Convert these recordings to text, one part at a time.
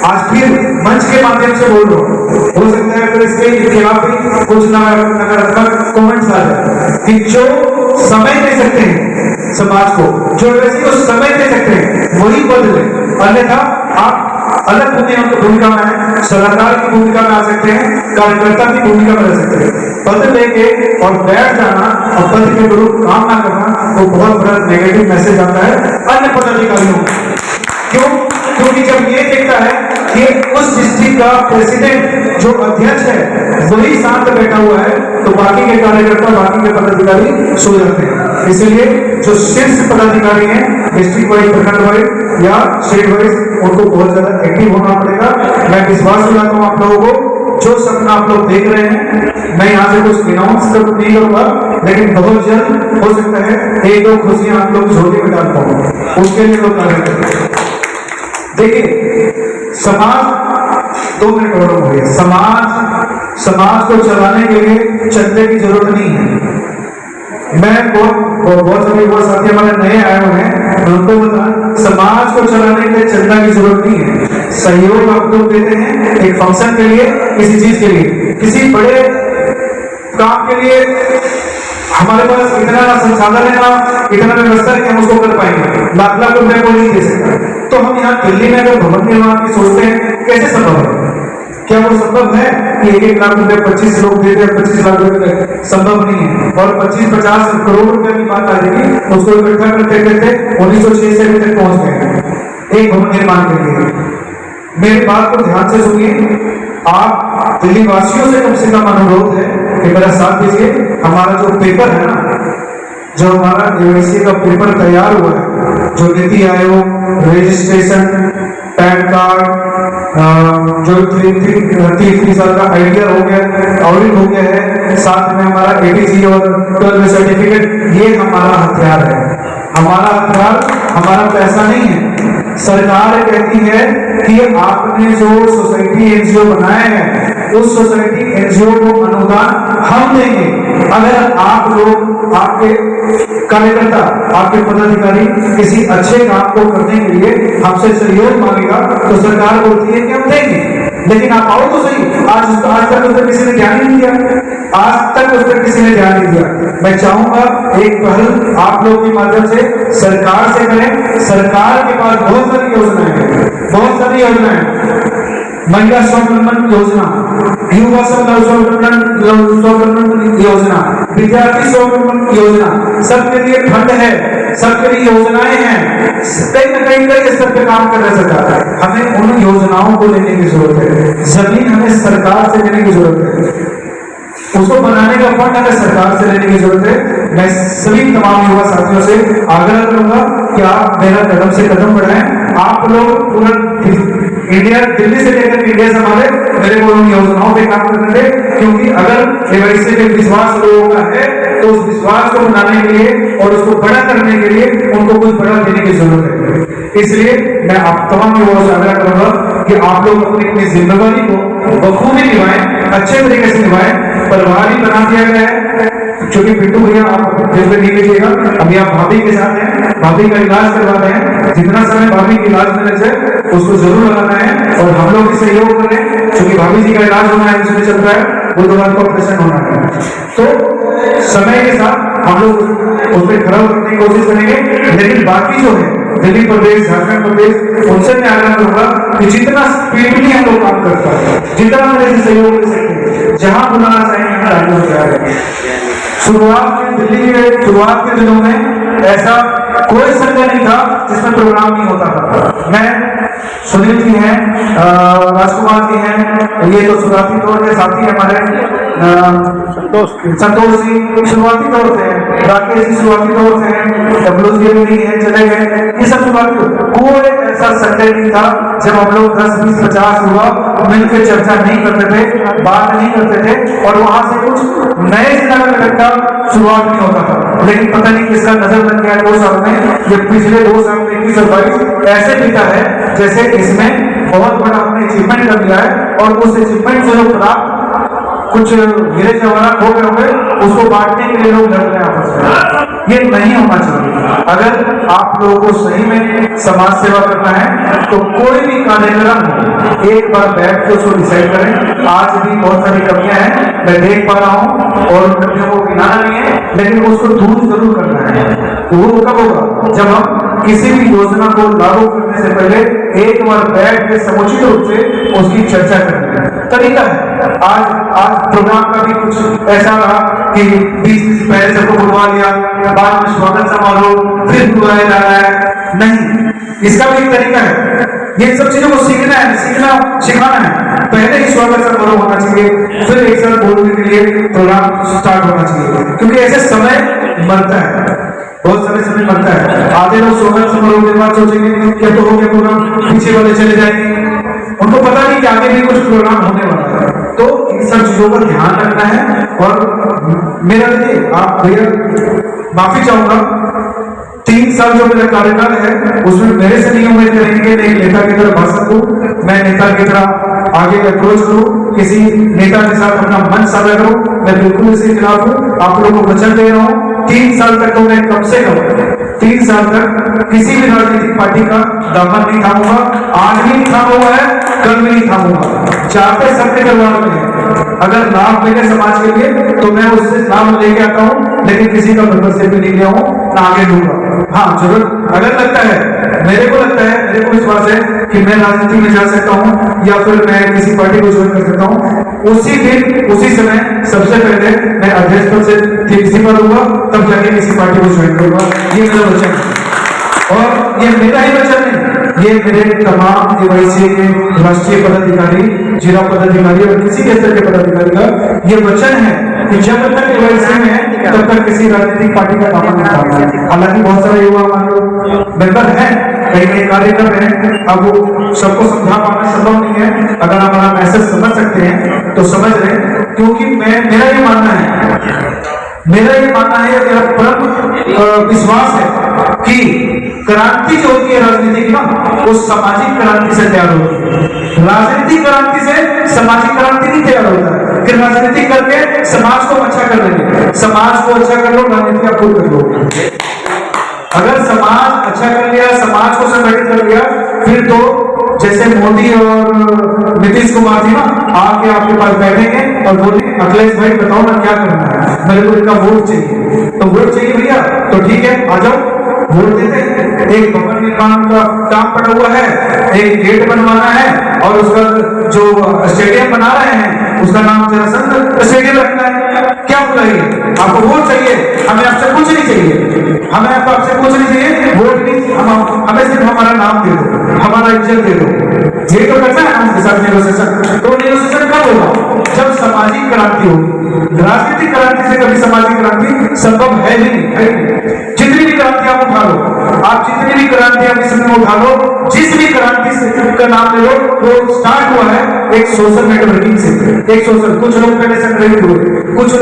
आज फिर मंच के माध्यम से बोल रहा हूँ, हो सकता है फिर इसके खिलाफ भी कुछ नकारात्मक कमेंट्स आ जाए कि जो समय दे सकते हैं समाज को, जो व्यक्ति को समय दे सकते हैं वही बदले, अन्यथा आप अलग भूमिका में है, सलाहकार की भूमिका में आ सकते हैं, कार्यकर्ता की भूमिका में रह सकते हैं। पद लेके और बैठ जाना और पद के विरुद्ध काम ना करना वो बहुत बड़ा नेगेटिव मैसेज आता है अन्य पदाधिकारियों को। क्यों? क्योंकि जब ये देखता है कि उस डिस्ट्रिक्ट का प्रेसिडेंट जो अध्यक्ष है वही शांत बैठा हुआ है, तो बाकी के कार्यकर्ता, बाकी के पदाधिकारी सो जाते हैं। इसलिए जो शीर्ष पदाधिकारी हैं डिस्ट्रिक्ट वाइज, प्रखंड वाइज या स्टेट वाइज, उनको बहुत ज्यादा एक्टिव होना पड़ेगा। मैं विश्वास दिलाता हूँ आप लोगों को, जो सपना आप लोग देख रहे हैं, मैं यहाँ से कुछ अनाउंस नहीं करूंगा, लेकिन बहुत जल्द हो सकता है एक दो खुशियां आप लोग झोली में डाल पाओ, उसके लिए लोग कार्य करें। देखिए समाज 2 मिनट और हो गया, समाज को चलाने के लिए चंदे की जरूरत नहीं है। मैं बहुत साथी हमारे नए आए हुए हैं, उनको बता, समाज को चलाने के लिए चंदा की जरूरत नहीं है। सहयोग आप लोग देते हैं एक फंक्शन के लिए, किसी चीज के लिए, किसी बड़े काम के लिए हमारे पास इतना ना संसाधन है, ना इतना व्यवस्था है कि हम उसको कर पाएंगे, लाख लाख रुपए को नहीं दे सकते। तो हम यहाँ दिल्ली में अगर भवन निर्माण की सोचते हैं, कैसे संभव है? क्या वो संभव है कि 1-1 लाख रुपए 25 लोग दे दे, 25 लाख रुपए? संभव नहीं है। और 25-50 करोड़ रुपए की बात आ जाएगी, उसको इकट्ठा करते करते 1906 से अभी तक पहुंच गए एक भवन निर्माण के लिए। मेरी बात को ध्यान से सुनिए, आप दिल्ली वासियों से कम अनुरोध है कि मेरा साथ दीजिए। हमारा जो पेपर है ना, जो हमारा एमएससी का पेपर तैयार हुआ है, जो NITI Aayog, registration, pan card, जो 3 साल का आइडिया हो गया, ऑडिट हो गया है, साथ में हमारा एटीसी और 12 सर्टिफिकेट, ये हमारा हथियार है। हमारा हथियार हमारा पैसा नहीं है। सरकार कहती है कि आपने जो सोसाइटी एनजीओ बनाए हैं, उस सोसाइटी एनजीओ को अनुदान हम देंगे अगर आप लोग, आपके कार्यकर्ता, आपके पदाधिकारी किसी अच्छे काम को करने के लिए हमसे सहयोग मांगेगा, तो सरकार बोलती है कि हम देंगे। लेकिन आप आओ तो सही। आज तक उस पर किसी ने ध्यान नहीं दिया, आज तक उस पर किसी ने ध्यान नहीं दिया। मैं चाहूंगा एक पहल आप लोग के माध्यम से सरकार से करें। सरकार के पास बहुत सारी योजनाएं हैं, बहुत सारी योजनाएं, महिला स्वावलंबन योजना, युवा स्वावलंबन योजना, विद्यार्थी स्वावलंबन योजना, सबके लिए फंड है, सबके लिए योजनाएं हैं, कहीं न कहीं स्तर पे काम कर रहे सरकार। हमें उन योजनाओं को लेने की जरूरत है। जमीन हमें सरकार से लेने की जरूरत है, उसको बनाने का फंड हमें सरकार से लेने की जरूरत है। मैं सभी तमाम युवा साथियों से आग्रह करूंगा कि आप मेरा कदम से कदम बढ़ाएं। आप लोग पूरा इंडिया, दिल्ली से लेकर इंडिया संभाले, मेरे को उन योजनाओं पे काम करने दे, क्योंकि अगर एमआईसी पे विश्वास लोगों का है तो उस विश्वास को बनाने के लिए और उसको बड़ा करने के लिए उनको कुछ बड़ा देने की जरूरत है। इसलिए मैं आप तमाम युवाओं से आग्रह करूंगा कि आप लोग अपनी जिम्मेदारी को बखूबी निभाएं, अच्छे तरीके से निभाएं। प्रभारी बना दिया गया है, क्योंकि बिट्टू भैया आप दिल पे नहीं लीजिएगा, अभी आप भाभी के साथ हैं, भाभी का इलाज करवा रहे हैं, जितना समय भाभी के इलाज में लग जाए उसको जरूर लगाना है और हम लोग भी सहयोग करें, क्योंकि भाभी जी का इलाज होना है, उसमें चल रहा है, बुधवार को ऑपरेशन होना है। तो समय के साथ हम लोग उस पर खड़ा करने की कोशिश करेंगे। लेकिन बाकी जो है दिल्ली प्रदेश, झारखंड प्रदेश, उनसे मैं आग्रह करूंगा कि जितना स्पीडली हम लोग काम करते हैं, जितना मेरे से सहयोग ले सकते हैं, जहां बुलाना चाहेंगे हम राज्यों से आएंगे। शुरुआत में दिल्ली के शुरुआत के दिनों में ऐसा कोई संगठन नहीं था जिसमें प्रोग्राम नहीं होता था। मैं सुनील जी हैं, राजकुमार जी हैं, ये तो शुरुआती दौर के साथी हमारे, संतोष जी शुरुआती दौर से हैं, राकेश जी शुरुआती दौर से हैं, डब्लू जी भी हैं, चले गए, ये सब शुरुआती। कोई ऐसा संडे नहीं था जब हम लोग 10, 20, 50 हुआ मिलकर चर्चा नहीं करते थे, बात नहीं करते थे और वहां से कुछ नए जिला का शुरुआत नहीं होता था। लेकिन पता नहीं किसका नजर लग गया 2 साल में, ये पिछले 2 साल में 21 और 22 ऐसे बीता है जैसे इसमें बहुत बड़ा हमने अचीवमेंट कर लिया है और उस अचीवमेंट से जो प्राप्त कुछ हीरे जवाहरात हो गए होंगे उसको बांटने के लिए लोग लड़ रहे हैं आपस में। ये नहीं होना चाहिए। अगर आप लोगों को सही में समाज सेवा करना है तो कोई भी कार्यक्रम एक बार बैठ के उसको डिसाइड करें। आज भी बहुत सारी कमियां हैं, मैं देख पा रहा हूं, और कमियों को गिनाना नहीं है, लेकिन उसको दूर जरूर करना है। वो कब होगा? जब हम किसी भी योजना को लागू करने से पहले एक बार बैठ के समुचित रूप से उसकी चर्चा करनी है। तरीका है, आज प्रोग्राम का भी कुछ ऐसा रहा कि 20 पहले सबको बुलवा लिया, बाद में स्वागत समारोह फिर बुलवाया जा रहा है। नहीं, इसका भी एक तरीका है। ये सब चीजों को सीखना है, सिखाना है। पहले ही स्वागत समारोह होना चाहिए, फिर एक साथ बोलने के लिए प्रोग्राम स्टार्ट होना चाहिए, क्योंकि ऐसे समय मरता है, बहुत सारे समय मरता है। आधे लोग स्वागत समारोह के बाद सोचेंगे क्या तो हो गया प्रोग्राम, पीछे वाले चले जाएंगे, उनको पता नहीं कि आगे भी कुछ प्रोग्राम होने वाला है। तो इन सब चीजों का ध्यान रखना है। और मेरा देखिए, आप भैया माफी चाहूंगा, 3 साल जो मेरा कार्यकाल है उसमें मेरे से नहीं उम्मीद करेंगे एक नेता की तरह भाषण दूं, मैं नेता की तरह आगे अप्रोच करूं, किसी नेता के साथ अपना मन साझा करूं। मैं बिल्कुल इसके खिलाफ हूं, आप लोगों को वचन दे रहा हूं 3 साल तक तो मैं कम से कम 3 साल तक किसी भी राजनीतिक पार्टी का दामन नहीं थामूंगा। आज भी नहीं थामा हुआ है, कल भी नहीं थामूंगा। चाहते सबके दरबार में है, अगर लाभ मिले समाज के लिए तो मैं उससे लाभ लेके आता हूं, लेकिन किसी का मेंबरशिप भी नहीं लिया हूं, ना आगे लूंगा। हाँ, जरूर अगर लगता है, मेरे को विश्वास है कि मैं राजनीति में जा सकता हूं या फिर मैं किसी पार्टी को ज्वाइन कर सकता हूं, उसी दिन उसी समय सबसे पहले मैं अध्यक्ष पद से इस्तीफा दूंगा, तब जाके किसी पार्टी को ज्वाइन करूंगा। ये मेरा वचन है, और ये मेरा ही वचन नहीं, ये मेरे तमाम केवाईसी के राष्ट्रीय पदाधिकारी, जिला पदाधिकारी और किसी के स्तर के पदाधिकारी का ये वचन है कि जब तक केवाईसी में है तब तक किसी राजनीतिक पार्टी का दामन नहीं थामना। हालांकि बहुत सारे युवा हमारे मेंबर हैं, कई कार्य कर रहे हैं, अब वो सबको समझा पाना संभव नहीं है। अगर आप हमारा मैसेज समझ सकते हैं तो समझ रहे, क्योंकि मेरा ये मानना है, मेरा परम विश्वास है कि क्रांति जो होती है राजनीति की ना, वो सामाजिक क्रांति से तैयार होती है। राजनीतिक क्रांति से सामाजिक क्रांति नहीं तैयार होता है कि राजनीति करके समाज को अच्छा कर लेंगे। समाज को अच्छा कर लो, राजनीति आप खुद कर लो। अगर समाज अच्छा कर लिया, समाज को संगठित कर लिया, फिर तो जैसे मोदी और नीतीश कुमार थी ना, आके आपके पास बैठेंगे और बोले अखिलेश भाई बताओ ना क्या करना है, मेरे को इनका वोट चाहिए। तो वोट चाहिए भैया, तो ठीक है आ जाओ, वोट देते। एक भवन निर्माण का काम पड़ा हुआ है, एक गेट बनवाना है, और उसका जो स्टेडियम बना रहे हैं उसका नाम जरासंध स्टेडियम रखना है। क्या बुलाइए, आपको वोट चाहिए, हमें आपसे कुछ नहीं चाहिए, हमें आपसे कुछ नहीं चाहिए, वोट नहीं, हमें सिर्फ हमारा नाम दे दो, हमारा इज्जत दे दो। ये तो करना है उनके साथ नेगोशिएशन। तो नेगोशिएशन कब होगा? जब सामाजिक क्रांति होगी। राजनीतिक क्रांति से कभी सामाजिक क्रांति संभव है ही नहीं। जितनी भी क्रांति आप उठा लो, आप जितनी भी क्रांति आप इसमें उठा लो, जिस भी क्रांति से का नाम ले लो, वो स्टार्ट हुआ है एक सोशल नेटवर्किंग से। एक सोशल, कुछ लोग पहले संग्रहित हुए, कुछ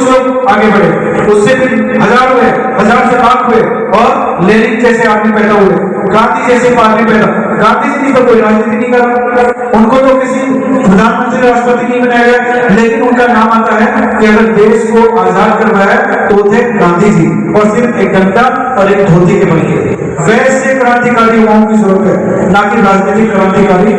लोग आगे बढ़े, उससे फिर 1000 हुए, 1000 से लाख हुए, और लेनिन जैसे आदमी पैदा हुए, गांधी जैसे आदमी पैदा। गांधी जी तो कोई राजनीति नहीं कर, उनको तो किसी प्रधानमंत्री राष्ट्रपति नहीं बनाया गया, लेकिन उनका नाम आता है कि अगर देश को आजाद करवाया तो थे गांधी जी, और सिर्फ एक डंडा और एक धोती के बल के। वैसे क्रांतिकारी युवाओं की जरूरत है, ना कि राजनीतिक क्रांतिकारी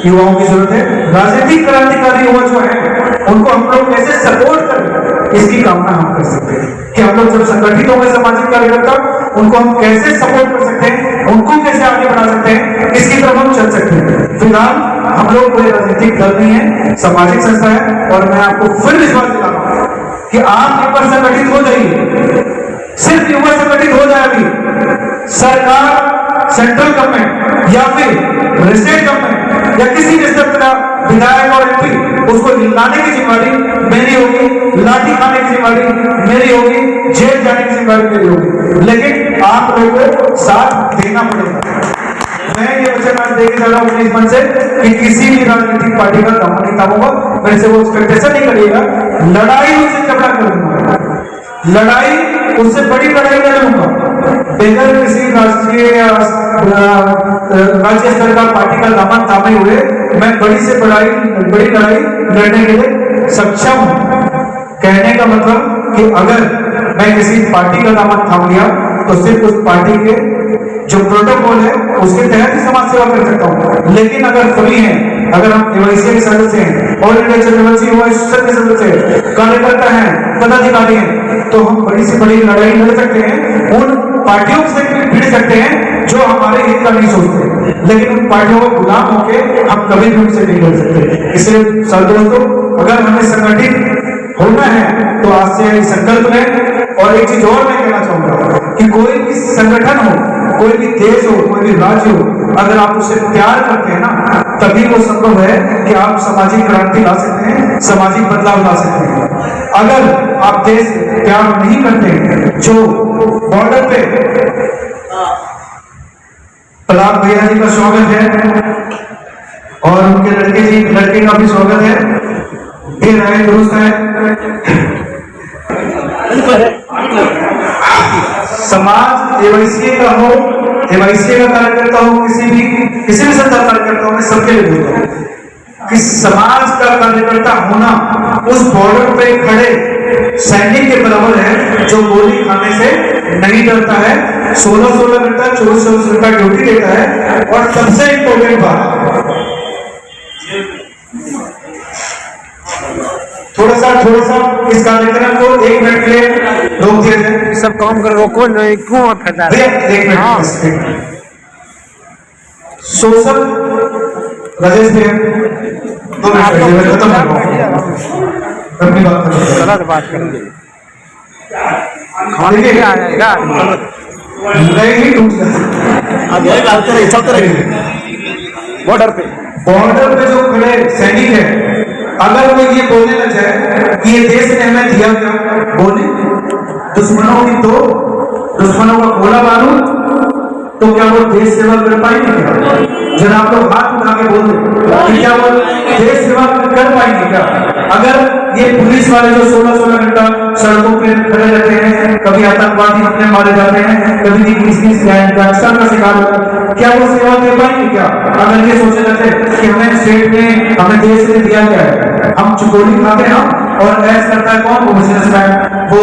युवाओं की जरूरत है। राजनीतिक क्रांतिकारी युवा जो है उनको हम लोग कैसे सपोर्ट करें, इसकी कामना हम कर सकते हैं कि हम लोग जब संगठित होंगे सामाजिक कार्यकर्ता, उनको हम कैसे सपोर्ट कर सकते हैं, उनको कैसे आगे बढ़ा सकते हैं, इसकी तरफ हम चल सकते हैं। फिलहाल हम लोग कोई राजनीतिक दल नहीं है, सामाजिक संस्था है, और मैं आपको फिर विश्वास दिलाता हूं कि आप एक बार संगठित हो जाइए, सिर्फ युवा संगठित हो जाए। अभी सरकार, सेंट्रल गवर्नमेंट या फिर स्टेट गवर्नमेंट या किसी भी स्तर का विधायक और एमपी, उसको लाने की जिम्मेदारी मेरी होगी, लाठी खाने की जिम्मेदारी मेरी होगी, जेल जाने की जिम्मेदारी मेरी होगी, लेकिन आप लोगों को साथ देना पड़ेगा। मैं ये वचन आज देके जा रहा हूं अपने इस मन से कि किसी भी राजनीतिक पार्टी का दामन नहीं थामूंगा। मेरे से वो एक्सपेक्टेशन नहीं करिएगा, लड़ाई उससे झगड़ा कर दूंगा, लड़ाई उससे बड़ी लड़ाई लड़ लूंगा। बगैर किसी राष्ट्रीय राज्य स्तर का पार्टी का दामन थामे हुए मैं बड़ी लड़ाई लड़ने के लिए सक्षम हूं। कहने का मतलब कि अगर मैं किसी पार्टी का दामन थाम लिया तो सिर्फ उस पार्टी के जो प्रोटोकॉल है उसके तहत ही समाज सेवा कर सकता हूँ। लेकिन अगर फ्री है, अगर हम एवाईसी के सदस्य हैं, ऑल इंडिया जनरल युवा के सदस्य हैं, कार्यकर्ता हैं, पदाधिकारी हैं, तो हम बड़ी से बड़ी लड़ाई लड़ सकते हैं, उन पार्टियों से भिड़ सकते हैं जो हमारे हित का नहीं सोचते, लेकिन उन पार्टियों को गुलाम होके हम कभी भी उनसे नहीं लड़ सकते। इसलिए सर दोस्तों, अगर हमें संगठित होना है तो आज से संकल्प लें। और एक चीज और मैं कहना चाहूंगा कि कोई भी संगठन हो, कोई भी देश हो, कोई भी राज्य हो, अगर आप उसे प्यार करते हैं ना, तभी वो संभव है कि आप सामाजिक क्रांति ला सकते हैं, सामाजिक बदलाव ला सकते हैं। अगर आप देश प्यार नहीं करते, जो बॉर्डर पे प्रहलाद भैया जी का स्वागत है और उनके लड़के का भी स्वागत है, ये राय दुरुस्त है। समाज एवाईसी का हो, एवाईसी का कार्यकर्ता हो, किसी भी संस्था कार्यकर्ता हो, मैं सबके लिए बोलता हूँ कि समाज का कार्यकर्ता होना उस बॉर्डर पे खड़े सैनिक के बराबर है जो गोली खाने से नहीं डरता है, 16-16 घंटा 24-24 घंटा ड्यूटी देता है। और सबसे इंपॉर्टेंट बात, थोड़ा सा इस कार्यक्रम को 1 मिनट के लिए रोक दिया जाए। सब काम कर रोको नहीं, क्यों फैला भैया 1 मिनट। सोशल राजेश भैया 2 मिनट खत्म अपनी बात करेंगे। खाने आ जाएगा नहीं टूट जाता। बॉर्डर पे जो खड़े सैनिक है, अगर वो ये बोलने लग जाए कि ये देश ने हमें दिया क्या, बोले दुश्मनों का गोला बारूद, तो क्या वो देश सेवा कर पाएंगे क्या? जरा आप लोग हाथ उठा के बोल दो, क्या वो देश सेवा कर पाएंगे क्या? अगर ये पुलिस वाले जो 16-16 घंटा सड़कों पे खड़े रहते हैं, कभी आतंकवादी हमले मारे जाते हैं, कभी किसी गैंगस्टर का शिकार होता है, क्या वो सेवा दे पाएंगे क्या? अगर ये सोचे जाते कि हमें स्टेट ने, हमें देश ने दिया क्या है, हम चुगली खाते हैं और ऐसा करता है कौन, वो बिजनेसमैन, वो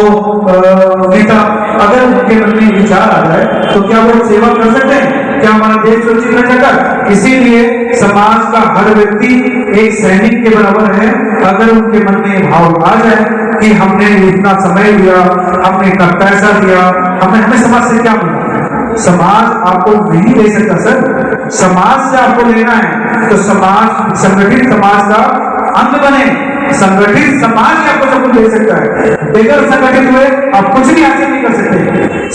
नेता, अगर उनके मन में विचार आ जाए तो क्या वो सेवा कर सकते हैं? क्या हमारा देश सुरक्षित रह जाएगा? इसीलिए समाज का हर व्यक्ति एक सैनिक के बराबर है। अगर उनके मन में भाव आ जाए कि हमने इतना समय दिया, हमने इतना पैसा दिया, हमें समाज से क्या मिला? समाज आपको नहीं दे सकता सर, समाज से आपको लेना है तो समाज, संगठित समाज का अंग बने, संगठित समाज ही आपको सब कुछ दे सकता है। बगैर संगठित हुए आप कुछ भी हासिल नहीं कर सकते।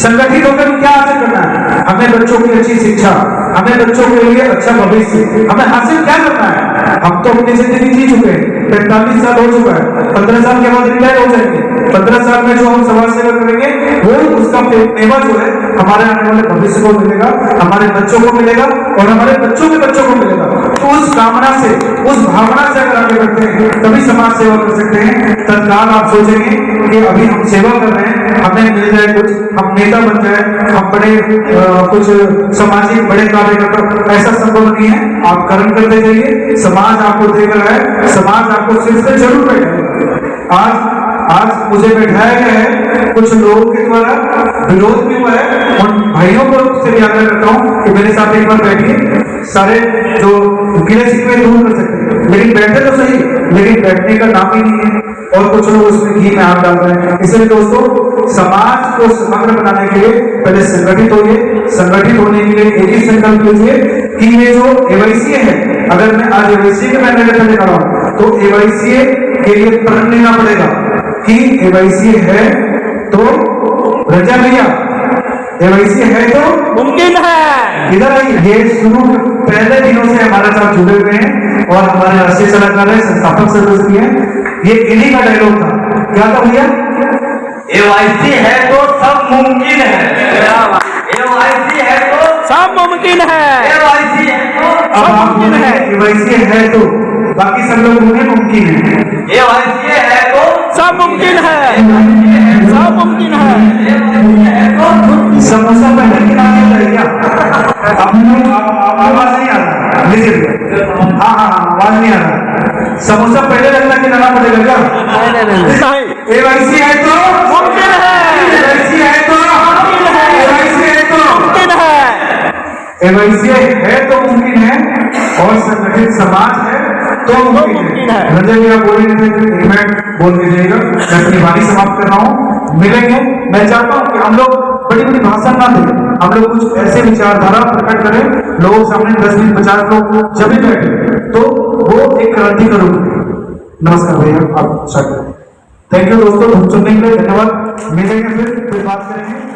संगठित होकर क्या हासिल करना है? हमें बच्चों की अच्छी शिक्षा, हमें बच्चों के लिए अच्छा भविष्य, हमें हासिल क्या करना है? हम तो अपनी जिंदगी जी चुके हैं, 45 साल हो चुका है, 15 साल के बाद रिटायर हो जाएंगे। 15 साल में जो हम समाज सेवा करेंगे वो उसका मेवा जो है हमारे आने वाले भविष्य को मिलेगा, हमारे बच्चों को मिलेगा और हमारे बच्चों के बच्चों को मिलेगा। तो उस कामना से, उस भावना से अगर आगे बढ़ते हैं तभी समाज सेवा कर सकते हैं। तत्काल आप सोचेंगे कि अभी हम सेवा कर रहे हैं, हमें मिल जाए कुछ, हम नेता बन जाए, हम बड़े कुछ सामाजिक बड़े कार्य कर, ऐसा संभव नहीं है। आप कर्म करते जाइए, समाज आपको देख रहा है, समाज आपको सिर्फ से जरूर बैठेगा। आज मुझे बैठाया गया है, कुछ लोगों के द्वारा विरोध भी हुआ है। उन भाइयों को से भी आग्रह करता हूँ कि मेरे साथ एक बार बैठिए, सारे जो गिले शिकवे दूर कर सकते हैं, लेकिन बैठे तो सही, लेकिन बैठने का नाम ही नहीं है और कुछ लोग उसमें घी में आग डाल रहे हैं। इसलिए दोस्तों, समाज को समग्र बनाने के लिए पहले संगठित होइए। संगठित होने के लिए एक ही संकल्प लीजिए कि ये जो एवाईसी है, अगर मैं आज एवाईसी के मैंने लेकर आ रहा हूँ तो एवाईसी के लिए प्रण लेना पड़ेगा कि एवाईसी है तो रजा भैया, एवाईसी है तो मुमकिन है। इधर आइए, ये शुरू पहले दिनों से हमारे साथ जुड़े हुए हैं और हमारे राष्ट्रीय सलाहकार है, संस्थापक सदस्य भी हैं। ये इन्हीं का डायलॉग था, क्या था भैया? एवाईसी है तो सब मुमकिन है, एवाईसी है तो सब मुमकिन है, एवाईसी है तो अब आप मुमकिन है, एवाईसी है तो बाकी सब लोग उन्हें मुमकिन है, एवाईसी है तो सब मुमकिन है, सब मुमकिन है। समोसा पहले खिलाने भैया, आवाज नहीं आ रहा, लीजिए। हाँ, आवाज नहीं आ रहा। समोसा पहले लगना खिलाना पड़ेगा क्या? नहीं, एवाईसी है तो मुमकिन है, एवाईसी है तो एवैसे है तो मुमकिन है और संगठित समाज है तो मुमकिन है। रंजन जी आप बोलेंगे एक मिनट बोल दीजिएगा, मैं अपनी वाणी समाप्त कर रहा हूँ। मिलेंगे, मैं चाहता हूँ कि हम लोग बड़ी बड़ी भाषण ना दें, हम लोग कुछ ऐसे विचारधारा प्रकट करें, लोगों के सामने 10 20 50 लोग जब भी बैठे तो वो एक क्रांति करूंगी। नमस्कार भैया, आप थैंक यू दोस्तों, सुनने के लिए धन्यवाद। मिलेंगे फिर बात करेंगे।